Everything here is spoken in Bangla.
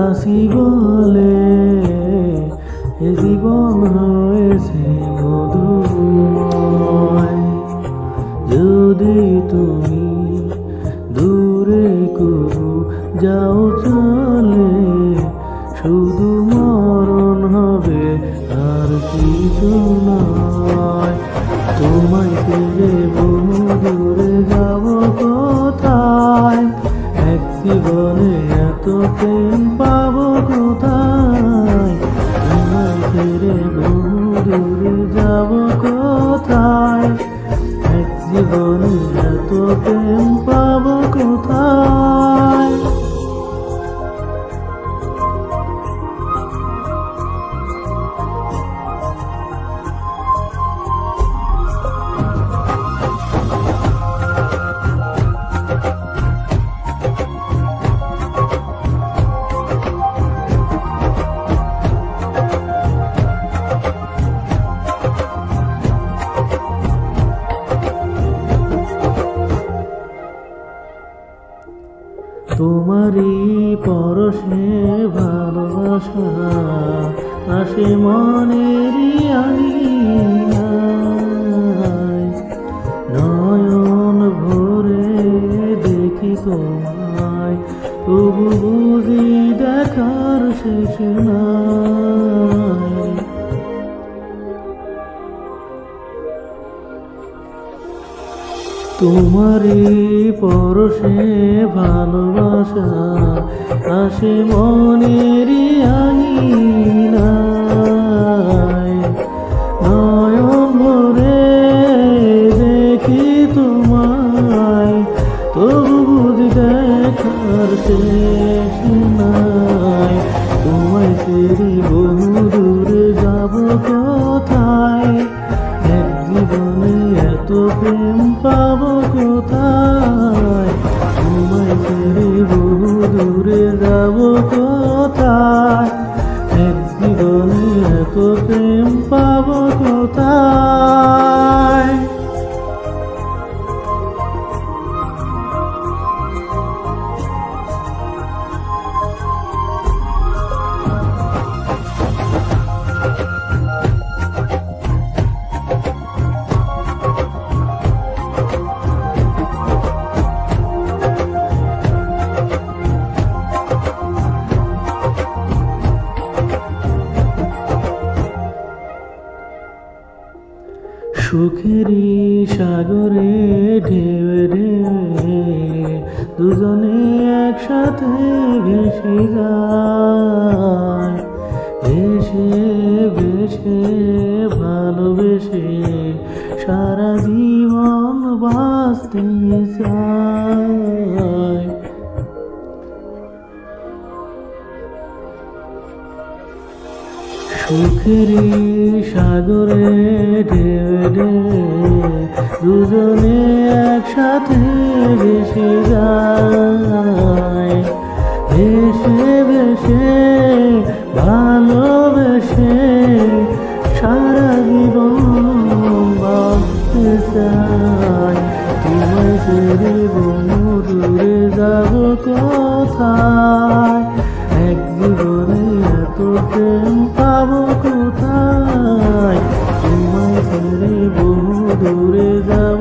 আসি বলে এ জীবন হয়েছে মধুময়। যদি তুমি দূরে কবু যাও চলে, শুধু মরণ হবে আর কিছু নয়। তোমায় ছেড়ে বহু দূরে যাব কোথায়, এক জীবনে এত প্রেম পাবো কোথায়। তোমায় ছেড়ে বহু দূরে যাব কোথায়, এক জীবনে এত প্রেম পাবো কোথায়। তোমারই পরশে ভালোবাসা আসে মনেরই আঙিনায়। নয়ন ভরে দেখি তোমায়, তবু বুঝি দেখার শেষ নাই। তোমারই পরশে ভালোবাসা আসে মনেরই আঙিনায়। নয়ন ভরে দেখি তোমায়, তবু বুঝি দেখার শেষ নাই। তোমায় ছেড়ে বহু দূরে যাব কোথায়, এক জীবনে এত প্রেম পাবো কোথায়। তোমায় ছেড়ে বহু দূরে যাব কোথায়, এক জীবনে এত প্রেম পাবো কোথায়। সুখেরই সাগরে ঢেউয়ে ঢেউয়ে দুজনে একসাথে ভেসে যায়। ভেসে ভেসে ভালোবেসে সারা জীবন বাঁচতে চায়। সুখেরই সাগরে ঢেউয়ে ঢেউয়ে দুজনে একসাথে ভেসে যায়। ভেসে ভেসে ভালোবেসে সারা জীবন বাঁচতে চাই। তোমায় ছেড়ে বহু দূরে যাব কোথায়, এক জীবনে এত প্রেম পাবো কোথায়। তোমায় ছেড়ে বহু দূরে যাব